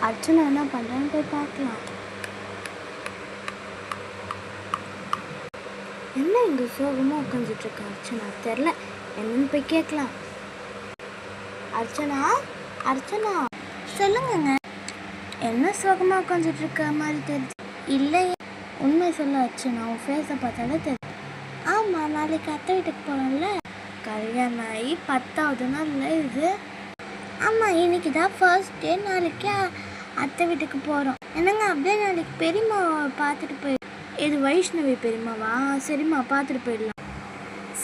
அர்ச்சனா என்ன பண்ணுறான்னு போய் பார்க்கலாம். என்ன இங்கே சோகமாக உட்காந்துட்ருக்கா அர்ச்சனா? தெரில, என்னன்னு போய் கேட்கலாம். அர்ச்சனா, அர்ச்சனா சொல்லுங்கங்க. என்ன சோகமாக உட்காந்துட்ருக்க மாதிரி தெரிஞ்சு? இல்லையே, உண்மை சொல்ல அர்ச்சனா, உன் ஃபேஸை பார்த்தாலே தெரியும். ஆமாம், நாளைக்கு அத்தை வீட்டுக்கு போகிறோம்ல. கல்யாணம் ஆகி 10வது நாள் இல்லை இது? ஆமாம், இன்னைக்கு தான் ஃபர்ஸ்ட் டே. நாளைக்கு அத்தை வீட்டுக்கு போகிறோம். என்னங்க அப்படியே நாளைக்கு பெரியம்மாவை பார்த்துட்டு போய். இது வைஷ்ணவி பெரியம்மாவா? சரிம்மா, பார்த்துட்டு போயிடலாம்.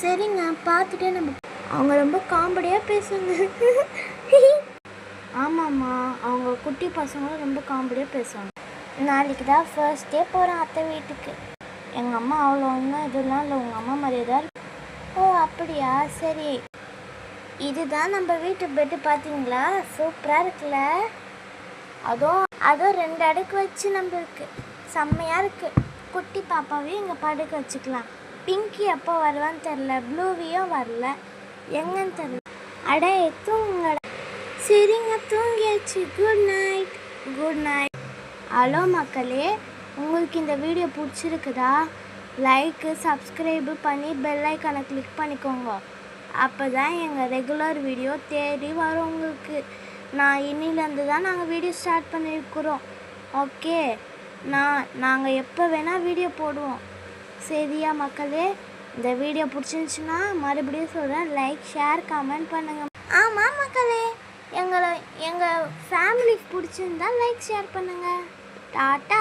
சரிங்க, பார்த்துட்டே நம்ம. அவங்க ரொம்ப காமெடியாக பேசுவாங்க. ஆமாம்மா, அவங்க குட்டி பசங்களும் ரொம்ப காமெடியாக பேசுவாங்க. நாளைக்கு தான் ஃபர்ஸ்ட் டே போகிறேன் அத்தை வீட்டுக்கு. எங்கள் அம்மா அவ்வளோ ஒன்றும் இதெல்லாம் இல்லை, உங்கள் அம்மா மாதிரியே தான். ஓ அப்படியா, சரி. இதுதான் நம்ம வீட்டு பெட்டு, பார்த்தீங்களா? சூப்பராக இருக்குல்ல? அதுவும் 2 அடுக்கு வச்சு நம்மளுக்கு செம்மையாக இருக்குது. குட்டி பாப்பாவையும் இங்கே படுக்க வச்சுக்கலாம். பிங்கி எப்போ வருவான்னு தெரில, ப்ளூவியும் வரல, எங்கன்னு தெரில. அட தூங்குங்கடா. சரிங்க, தூங்கியாச்சு. Good night. Good night. Hello மக்களே, உங்களுக்கு இந்த வீடியோ பிடிச்சிருக்குதா? லைக்கு சப்ஸ்கிரைபு பண்ணி பெல் ஐக்கானை கிளிக் பண்ணிக்கோங்க. அப்போ தான் எங்கள் ரெகுலர் வீடியோ தேடி வரும் உங்களுக்கு. இன்னிலேருந்து தான் நாங்கள் வீடியோ ஸ்டார்ட் பண்ணியிருக்கிறோம். ஓகே, நாங்கள் எப்போ வேணால் வீடியோ போடுவோம். சரியா மக்களே? இந்த வீடியோ பிடிச்சிருந்துச்சுன்னா மறுபடியும் சொல்கிறேன், லைக் ஷேர் கமெண்ட் பண்ணுங்கள். ஆமாம் மக்களே, எங்கள் ஃபேமிலிக்கு பிடிச்சிருந்தா லைக் ஷேர் பண்ணுங்கள். டாட்டா.